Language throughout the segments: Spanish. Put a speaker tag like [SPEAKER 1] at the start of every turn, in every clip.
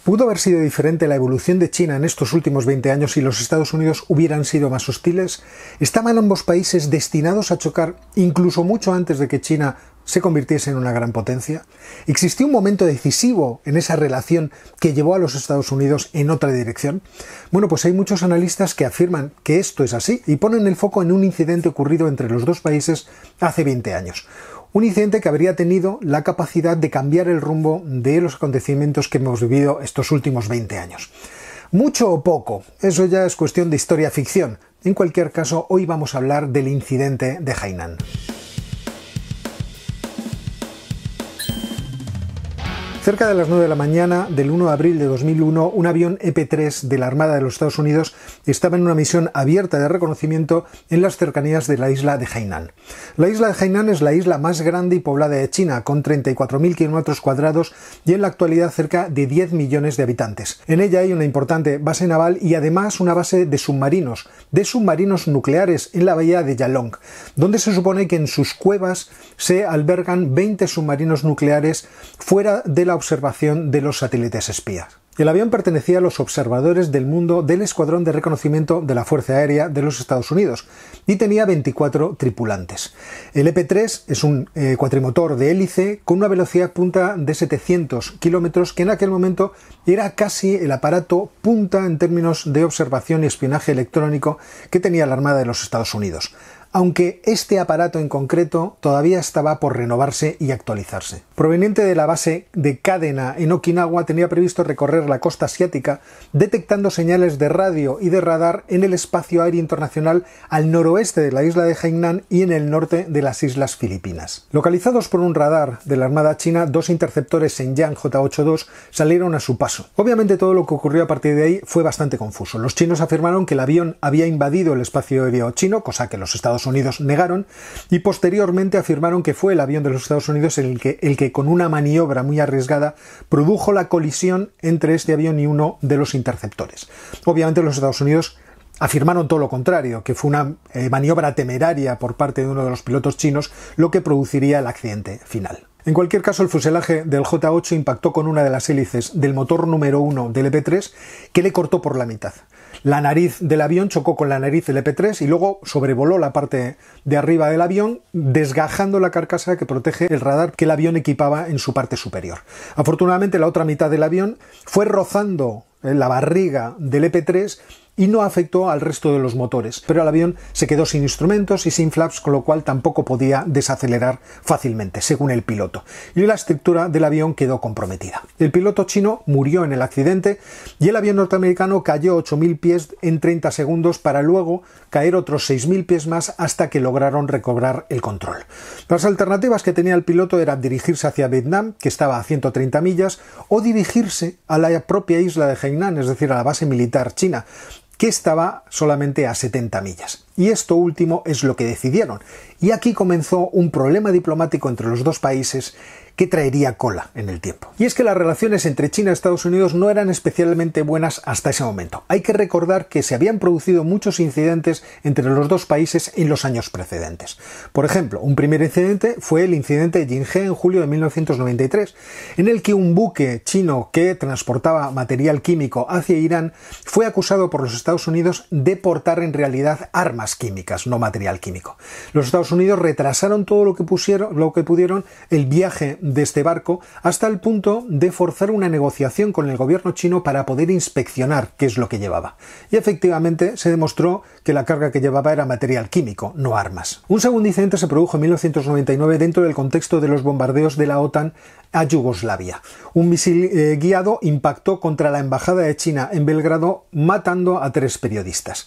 [SPEAKER 1] ¿Pudo haber sido diferente la evolución de China en estos últimos 20 años si los Estados Unidos hubieran sido más hostiles? ¿Estaban ambos países destinados a chocar incluso mucho antes de que China se convirtiese en una gran potencia? ¿Existió un momento decisivo en esa relación que llevó a los Estados Unidos en otra dirección? Bueno, pues hay muchos analistas que afirman que esto es así y ponen el foco en un incidente ocurrido entre los dos países hace 20 años. Un incidente que habría tenido la capacidad de cambiar el rumbo de los acontecimientos que hemos vivido estos últimos 20 años. Mucho o poco, eso ya es cuestión de historia ficción. En cualquier caso, hoy vamos a hablar del incidente de Hainan. Cerca de las 9 de la mañana del 1 de abril de 2001, un avión EP-3 de la Armada de los Estados Unidos estaba en una misión abierta de reconocimiento en las cercanías de la isla de Hainan. La isla de Hainan es la isla más grande y poblada de China, con 34.000 kilómetros cuadrados y en la actualidad cerca de 10 millones de habitantes. En ella hay una importante base naval y además una base de submarinos nucleares en la bahía de Yalong, donde se supone que en sus cuevas se albergan 20 submarinos nucleares fuera de la observación de los satélites espías. El avión pertenecía a los observadores del mundo del Escuadrón de Reconocimiento de la Fuerza Aérea de los Estados Unidos y tenía 24 tripulantes. El EP-3 es un cuatrimotor de hélice con una velocidad punta de 700 kilómetros, que en aquel momento era casi el aparato punta en términos de observación y espionaje electrónico que tenía la Armada de los Estados Unidos, aunque este aparato en concreto todavía estaba por renovarse y actualizarse. Proveniente de la base de Kadena en Okinawa, tenía previsto recorrer la costa asiática, detectando señales de radio y de radar en el espacio aéreo internacional al noroeste de la isla de Hainan y en el norte de las islas Filipinas. Localizados por un radar de la Armada china, dos interceptores Shenyang J-82 salieron a su paso. Obviamente todo lo que ocurrió a partir de ahí fue bastante confuso. Los chinos afirmaron que el avión había invadido el espacio aéreo chino, cosa que los Estados Unidos negaron, y posteriormente afirmaron que fue el avión de los Estados Unidos el que con una maniobra muy arriesgada produjo la colisión entre este avión y uno de los interceptores. Obviamente los Estados Unidos afirmaron todo lo contrario, que fue una maniobra temeraria por parte de uno de los pilotos chinos lo que produciría el accidente final. En cualquier caso, el fuselaje del J-8 impactó con una de las hélices del motor número 1 del EP-3 que le cortó por la mitad. La nariz del avión chocó con la nariz del EP-3 y luego sobrevoló la parte de arriba del avión, desgajando la carcasa que protege el radar que el avión equipaba en su parte superior. Afortunadamente, la otra mitad del avión fue rozando la barriga del EP-3 y no afectó al resto de los motores, pero el avión se quedó sin instrumentos y sin flaps, con lo cual tampoco podía desacelerar fácilmente, según el piloto, y la estructura del avión quedó comprometida. El piloto chino murió en el accidente y el avión norteamericano cayó 8.000 pies en 30 segundos para luego caer otros 6.000 pies más hasta que lograron recobrar el control. Las alternativas que tenía el piloto eran dirigirse hacia Vietnam, que estaba a 130 millas, o dirigirse a la propia isla de Hainan, es decir, a la base militar china, que estaba solamente a 70 millas. Y esto último es lo que decidieron. Y aquí comenzó un problema diplomático entre los dos países que traería cola en el tiempo. Y es que las relaciones entre China y Estados Unidos no eran especialmente buenas hasta ese momento. Hay que recordar que se habían producido muchos incidentes entre los dos países en los años precedentes. Por ejemplo, un primer incidente fue el incidente de Jinhe en julio de 1993, en el que un buque chino que transportaba material químico hacia Irán fue acusado por los Estados Unidos de portar en realidad armas químicas, no material químico. Los Estados Unidos retrasaron todo lo que pudieron el viaje de este barco hasta el punto de forzar una negociación con el gobierno chino para poder inspeccionar qué es lo que llevaba. Y efectivamente se demostró que la carga que llevaba era material químico, no armas. Un segundo incidente se produjo en 1999 dentro del contexto de los bombardeos de la OTAN a Yugoslavia. Un misil guiado impactó contra la embajada de China en Belgrado, matando a 3 periodistas.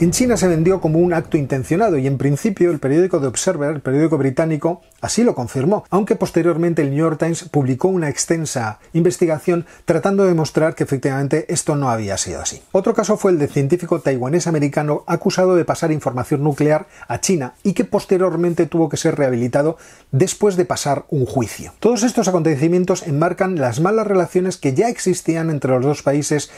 [SPEAKER 1] En China se vendió como un acto intencionado y en principio el periódico The Observer, el periódico británico, así lo confirmó, aunque posteriormente el New York Times publicó una extensa investigación tratando de demostrar que efectivamente esto no había sido así. Otro caso fue el del científico taiwanés americano acusado de pasar información nuclear a China y que posteriormente tuvo que ser rehabilitado después de pasar un juicio. Todos estos acontecimientos enmarcan las malas relaciones que ya existían entre los dos países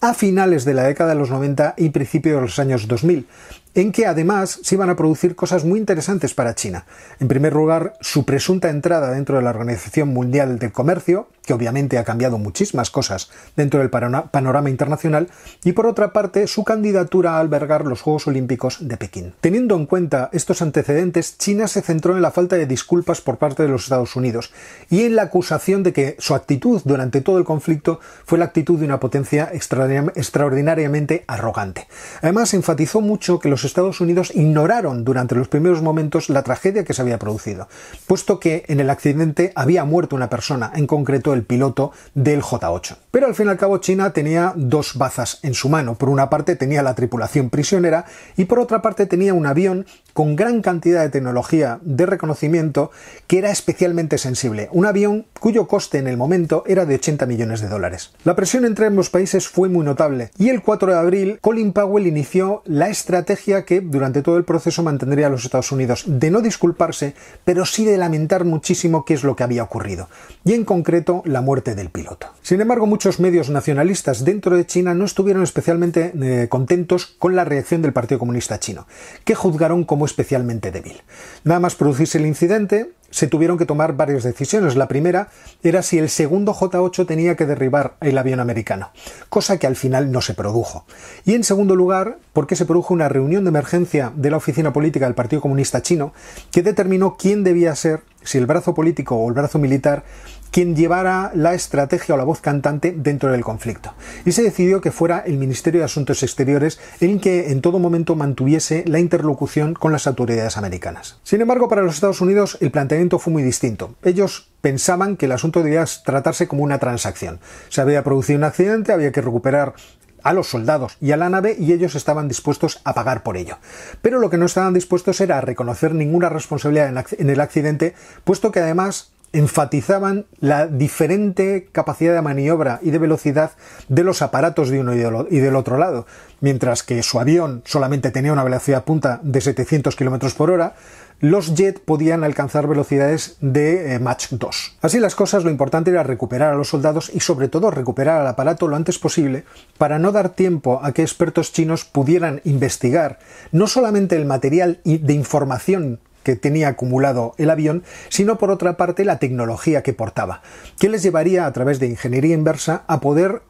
[SPEAKER 1] a finales de la década de los 90 y principios de los años 2000, en que además se iban a producir cosas muy interesantes para China. En primer lugar, su presunta entrada dentro de la Organización Mundial del Comercio, que obviamente ha cambiado muchísimas cosas dentro del panorama internacional, y por otra parte, su candidatura a albergar los Juegos Olímpicos de Pekín. Teniendo en cuenta estos antecedentes, China se centró en la falta de disculpas por parte de los Estados Unidos y en la acusación de que su actitud durante todo el conflicto fue la actitud de una potencia extraordinariamente arrogante. Además, enfatizó mucho que los Estados Unidos ignoraron durante los primeros momentos la tragedia que se había producido, puesto que en el accidente había muerto una persona, en concreto el piloto del J-8. Pero al fin y al cabo China tenía dos bazas en su mano. Por una parte tenía la tripulación prisionera y por otra parte tenía un avión con gran cantidad de tecnología de reconocimiento que era especialmente sensible. Un avión cuyo coste en el momento era de 80 millones de dólares. La presión entre ambos países fue muy notable y el 4 de abril Colin Powell inició la estrategia que durante todo el proceso mantendría a los Estados Unidos de no disculparse, pero sí de lamentar muchísimo qué es lo que había ocurrido, y en concreto la muerte del piloto. Sin embargo, muchos medios nacionalistas dentro de China no estuvieron especialmente contentos con la reacción del Partido Comunista Chino, que juzgaron como especialmente débil. Nada más producirse el incidente, se tuvieron que tomar varias decisiones. La primera era si el segundo J-8 tenía que derribar el avión americano, cosa que al final no se produjo. Y en segundo lugar, porque se produjo una reunión de emergencia de la oficina política del Partido Comunista Chino que determinó quién debía ser, si el brazo político o el brazo militar, quien llevara la estrategia o la voz cantante dentro del conflicto. Y se decidió que fuera el Ministerio de Asuntos Exteriores el que en todo momento mantuviese la interlocución con las autoridades americanas. Sin embargo, para los Estados Unidos el planteamiento fue muy distinto. Ellos pensaban que el asunto debía tratarse como una transacción. Se había producido un accidente, había que recuperar a los soldados y a la nave y ellos estaban dispuestos a pagar por ello. Pero lo que no estaban dispuestos era a reconocer ninguna responsabilidad en el accidente, puesto que además enfatizaban la diferente capacidad de maniobra y de velocidad de los aparatos de uno y del otro lado. Mientras que su avión solamente tenía una velocidad punta de 700 km por hora, los jet podían alcanzar velocidades de Mach 2. Así las cosas, lo importante era recuperar a los soldados y sobre todo recuperar al aparato lo antes posible para no dar tiempo a que expertos chinos pudieran investigar no solamente el material de información que tenía acumulado el avión, sino por otra parte la tecnología que portaba, que les llevaría a través de ingeniería inversa a poder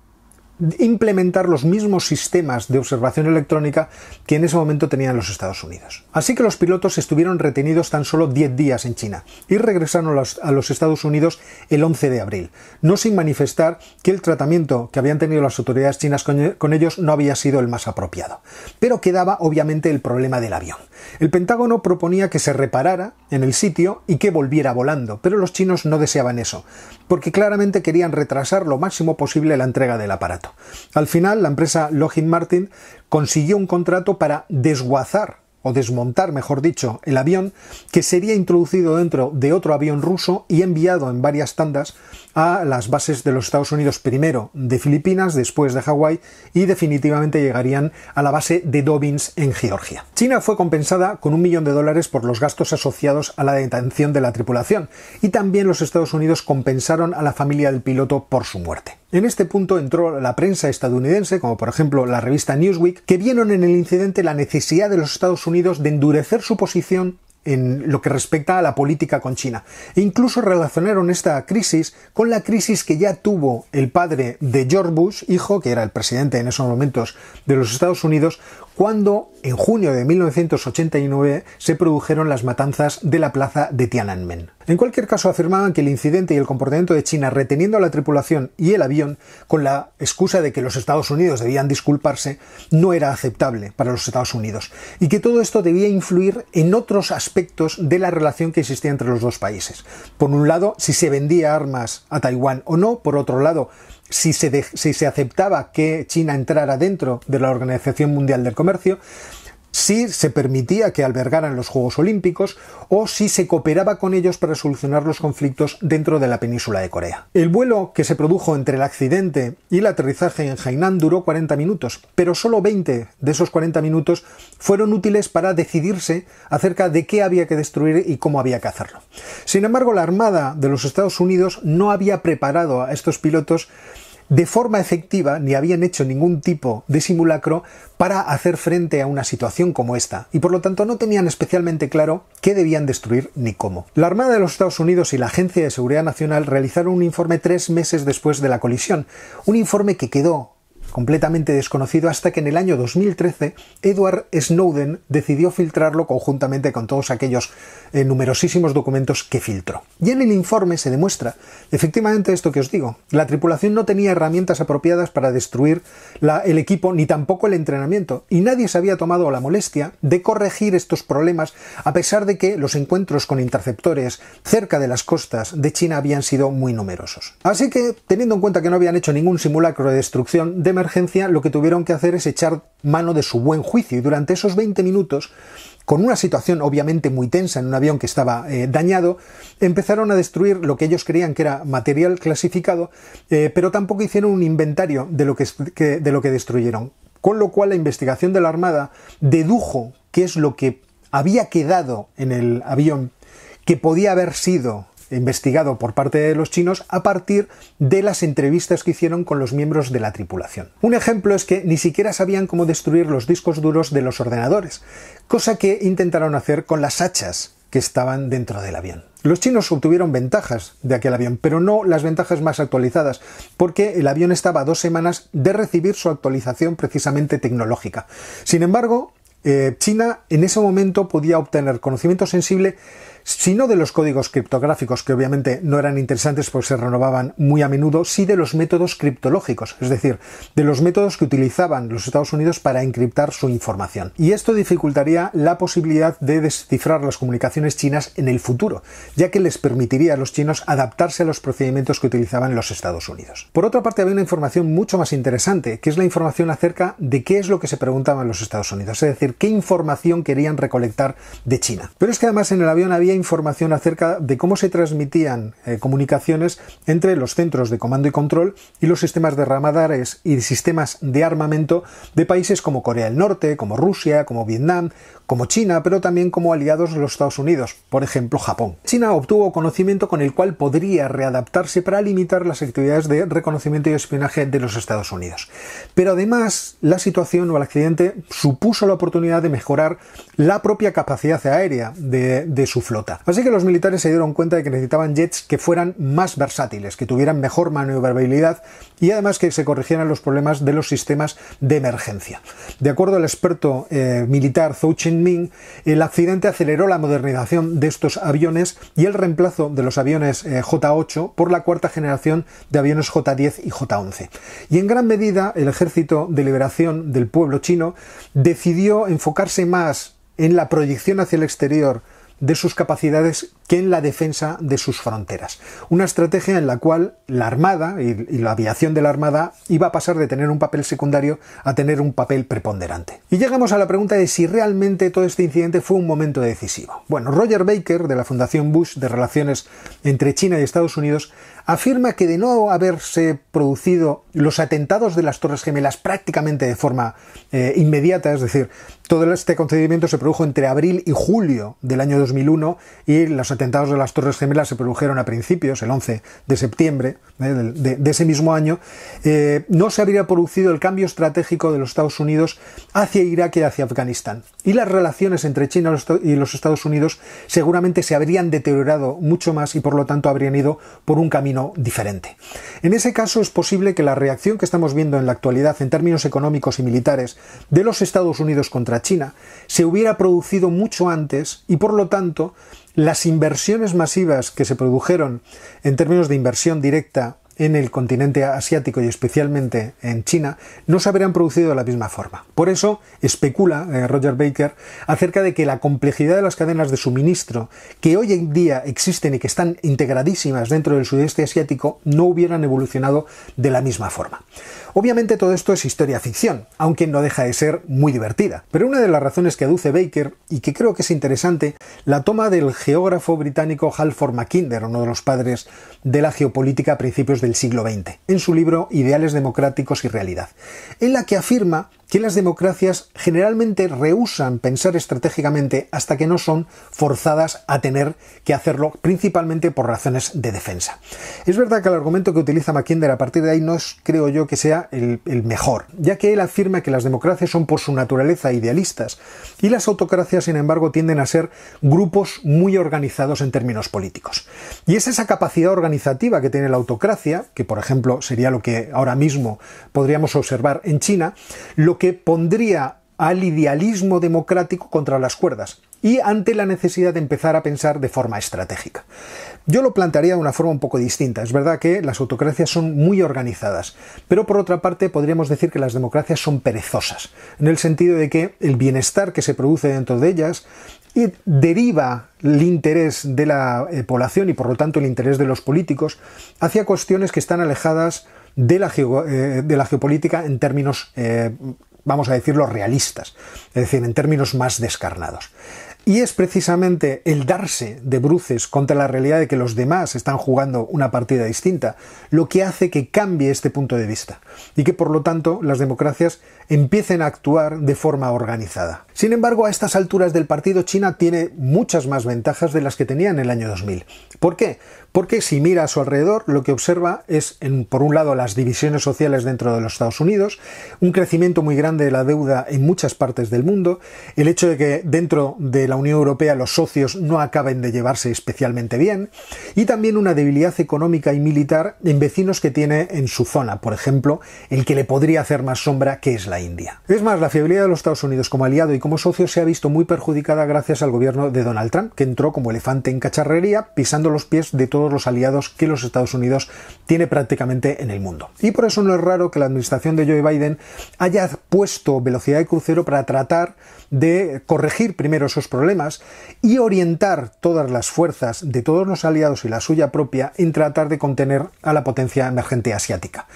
[SPEAKER 1] implementar los mismos sistemas de observación electrónica que en ese momento tenían los Estados Unidos. Así que los pilotos estuvieron retenidos tan solo 10 días en China y regresaron a los Estados Unidos el 11 de abril, no sin manifestar que el tratamiento que habían tenido las autoridades chinas con ellos no había sido el más apropiado. Pero quedaba obviamente el problema del avión. El Pentágono proponía que se reparara en el sitio y que volviera volando, pero los chinos no deseaban eso, porque claramente querían retrasar lo máximo posible la entrega del aparato. Al final, la empresa Lockheed Martin consiguió un contrato para desguazar o desmontar, mejor dicho, el avión, que sería introducido dentro de otro avión ruso y enviado en varias tandas a las bases de los Estados Unidos, primero de Filipinas, después de Hawái y definitivamente llegarían a la base de Dobbins en Georgia. China fue compensada con $1 millón por los gastos asociados a la detención de la tripulación y también los Estados Unidos compensaron a la familia del piloto por su muerte. En este punto entró la prensa estadounidense, como por ejemplo la revista Newsweek, que vieron en el incidente la necesidad de los Estados Unidos de endurecer su posición en lo que respecta a la política con China. E incluso relacionaron esta crisis con la crisis que ya tuvo el padre de George Bush, hijo, que era el presidente en esos momentos de los Estados Unidos, cuando en junio de 1989 se produjeron las matanzas de la plaza de Tiananmen. En cualquier caso, afirmaban que el incidente y el comportamiento de China reteniendo a la tripulación y el avión con la excusa de que los Estados Unidos debían disculparse no era aceptable para los Estados Unidos y que todo esto debía influir en otros aspectos de la relación que existía entre los dos países. Por un lado, si se vendía armas a Taiwán o no; por otro lado, si se aceptaba que China entrara dentro de la Organización Mundial del Comercio, si se permitía que albergaran los Juegos Olímpicos o si se cooperaba con ellos para solucionar los conflictos dentro de la península de Corea. El vuelo que se produjo entre el accidente y el aterrizaje en Hainan duró 40 minutos, pero solo 20 de esos 40 minutos fueron útiles para decidirse acerca de qué había que destruir y cómo había que hacerlo. Sin embargo, la Armada de los Estados Unidos no había preparado a estos pilotos de forma efectiva ni habían hecho ningún tipo de simulacro para hacer frente a una situación como esta, y por lo tanto no tenían especialmente claro qué debían destruir ni cómo. La Armada de los Estados Unidos y la Agencia de Seguridad Nacional realizaron un informe 3 meses después de la colisión, un informe que quedó completamente desconocido hasta que en el año 2013 Edward Snowden decidió filtrarlo conjuntamente con todos aquellos numerosísimos documentos que filtró. Y en el informe se demuestra efectivamente esto que os digo. La tripulación no tenía herramientas apropiadas para destruir el equipo ni tampoco el entrenamiento, y nadie se había tomado la molestia de corregir estos problemas a pesar de que los encuentros con interceptores cerca de las costas de China habían sido muy numerosos. Así que, teniendo en cuenta que no habían hecho ningún simulacro de destrucción de emergencia, lo que tuvieron que hacer es echar mano de su buen juicio, y durante esos 20 minutos, con una situación obviamente muy tensa en un avión que estaba dañado, empezaron a destruir lo que ellos creían que era material clasificado, pero tampoco hicieron un inventario de lo que destruyeron. Con lo cual la investigación de la Armada dedujo qué es lo que había quedado en el avión que podía haber sido investigado por parte de los chinos a partir de las entrevistas que hicieron con los miembros de la tripulación. Un ejemplo es que ni siquiera sabían cómo destruir los discos duros de los ordenadores, cosa que intentaron hacer con las hachas que estaban dentro del avión. Los chinos obtuvieron ventajas de aquel avión, pero no las ventajas más actualizadas, porque el avión estaba a 2 semanas de recibir su actualización precisamente tecnológica. Sin embargo, China en ese momento podía obtener conocimiento sensible, si no de los códigos criptográficos, que obviamente no eran interesantes porque se renovaban muy a menudo, sí de los métodos criptológicos, es decir, de los métodos que utilizaban los Estados Unidos para encriptar su información. Y esto dificultaría la posibilidad de descifrar las comunicaciones chinas en el futuro, ya que les permitiría a los chinos adaptarse a los procedimientos que utilizaban los Estados Unidos. Por otra parte, había una información mucho más interesante, que es la información acerca de qué es lo que se preguntaban los Estados Unidos, es decir, qué información querían recolectar de China. Pero es que además en el avión había información acerca de cómo se transmitían comunicaciones entre los centros de comando y control y los sistemas de radares y sistemas de armamento de países como Corea del Norte, como Rusia, como Vietnam, como China, pero también como aliados de los Estados Unidos, por ejemplo Japón. China obtuvo conocimiento con el cual podría readaptarse para limitar las actividades de reconocimiento y espionaje de los Estados Unidos. Pero además, la situación o el accidente supuso la oportunidad de mejorar la propia capacidad aérea de su flota. Así que los militares se dieron cuenta de que necesitaban jets que fueran más versátiles, que tuvieran mejor maniobrabilidad y además que se corrigieran los problemas de los sistemas de emergencia. De acuerdo al experto militar Zhou Chen-Ming, el accidente aceleró la modernización de estos aviones y el reemplazo de los aviones J-8 por la cuarta generación de aviones J-10 y J-11. Y en gran medida el Ejército de Liberación del Pueblo Chino decidió enfocarse más en la proyección hacia el exterior de sus capacidades que en la defensa de sus fronteras. Una estrategia en la cual la Armada y la aviación de la Armada iba a pasar de tener un papel secundario a tener un papel preponderante. Y llegamos a la pregunta de si realmente todo este incidente fue un momento decisivo. Bueno, Roger Baker, de la Fundación Bush de Relaciones entre China y Estados Unidos, afirma que de no haberse producido los atentados de las Torres Gemelas prácticamente de forma inmediata, es decir, todo este acontecimiento se produjo entre abril y julio del año 2001 y los atentados de las Torres Gemelas se produjeron a principios, el 11 de septiembre de ese mismo año, no se habría producido el cambio estratégico de los Estados Unidos hacia Irak y hacia Afganistán. Y las relaciones entre China y los Estados Unidos seguramente se habrían deteriorado mucho más y por lo tanto habrían ido por un camino diferente. En ese caso es posible que la reacción que estamos viendo en la actualidad en términos económicos y militares de los Estados Unidos contra China se hubiera producido mucho antes y por lo tanto las inversiones masivas que se produjeron en términos de inversión directa en el continente asiático y especialmente en China no se habrían producido de la misma forma. Por eso especula Roger Baker acerca de que la complejidad de las cadenas de suministro que hoy en día existen y que están integradísimas dentro del sudeste asiático no hubieran evolucionado de la misma forma. Obviamente todo esto es historia ficción, aunque no deja de ser muy divertida. Pero una de las razones que aduce Baker, y que creo que es interesante, la toma del geógrafo británico Halford Mackinder, uno de los padres de la geopolítica a principios del del siglo XX, en su libro Ideales democráticos y realidad, en la que afirma que las democracias generalmente rehúsan pensar estratégicamente hasta que no son forzadas a tener que hacerlo, principalmente por razones de defensa. Es verdad que el argumento que utiliza Mackinder a partir de ahí no es, creo yo, que sea el mejor, ya que él afirma que las democracias son por su naturaleza idealistas y las autocracias, sin embargo, tienden a ser grupos muy organizados en términos políticos. Y es esa capacidad organizativa que tiene la autocracia, que por ejemplo sería lo que ahora mismo podríamos observar en China, lo que pondría al idealismo democrático contra las cuerdas y ante la necesidad de empezar a pensar de forma estratégica. Yo lo plantearía de una forma un poco distinta. Es verdad que las autocracias son muy organizadas, pero por otra parte podríamos decir que las democracias son perezosas, en el sentido de que el bienestar que se produce dentro de ellas y deriva el interés de la población y por lo tanto el interés de los políticos hacia cuestiones que están alejadas de la geopolítica en términos, vamos a decirlo, realistas, es decir, en términos más descarnados. Y es precisamente el darse de bruces contra la realidad de que los demás están jugando una partida distinta lo que hace que cambie este punto de vista y que por lo tanto las democracias empiecen a actuar de forma organizada. Sin embargo, a estas alturas del partido, China tiene muchas más ventajas de las que tenía en el año 2000. ¿Por qué? Porque si mira a su alrededor, lo que observa es, por un lado, las divisiones sociales dentro de los Estados Unidos, un crecimiento muy grande de la deuda en muchas partes del mundo, el hecho de que dentro de la Unión Europea los socios no acaben de llevarse especialmente bien, y también una debilidad económica y militar en vecinos que tiene en su zona, por ejemplo, el que le podría hacer más sombra, que es la India. Es más, la fiabilidad de los Estados Unidos como aliado y como socio se ha visto muy perjudicada gracias al gobierno de Donald Trump, que entró como elefante en cacharrería, pisando los pies de todos los aliados que los Estados Unidos tiene prácticamente en el mundo. Y por eso no es raro que la administración de Joe Biden haya puesto velocidad de crucero para tratar de corregir primero esos problemas y orientar todas las fuerzas de todos los aliados y la suya propia en tratar de contener a la potencia emergente asiática.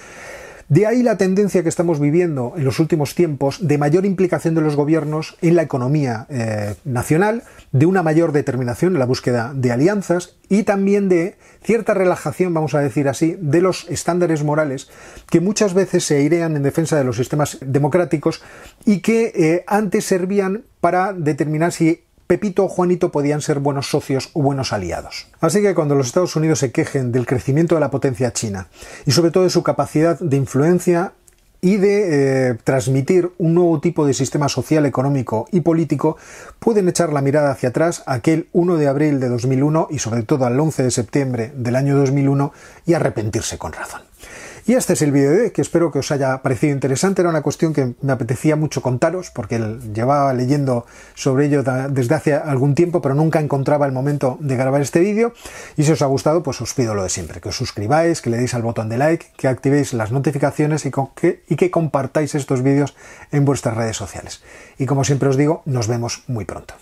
[SPEAKER 1] De ahí la tendencia que estamos viviendo en los últimos tiempos de mayor implicación de los gobiernos en la economía nacional, de una mayor determinación en la búsqueda de alianzas y también de cierta relajación, vamos a decir así, de los estándares morales que muchas veces se airean en defensa de los sistemas democráticos y que antes servían para determinar si Pepito o Juanito podían ser buenos socios o buenos aliados. Así que cuando los Estados Unidos se quejen del crecimiento de la potencia china y sobre todo de su capacidad de influencia y de transmitir un nuevo tipo de sistema social, económico y político, pueden echar la mirada hacia atrás a aquel 1 de abril de 2001 y sobre todo al 11 de septiembre del año 2001 y arrepentirse con razón. Y este es el vídeo de hoy, que espero que os haya parecido interesante. Era una cuestión que me apetecía mucho contaros, porque llevaba leyendo sobre ello desde hace algún tiempo, pero nunca encontraba el momento de grabar este vídeo. Y si os ha gustado, pues os pido lo de siempre, que os suscribáis, que le deis al botón de like, que activéis las notificaciones y que compartáis estos vídeos en vuestras redes sociales. Y como siempre os digo, nos vemos muy pronto.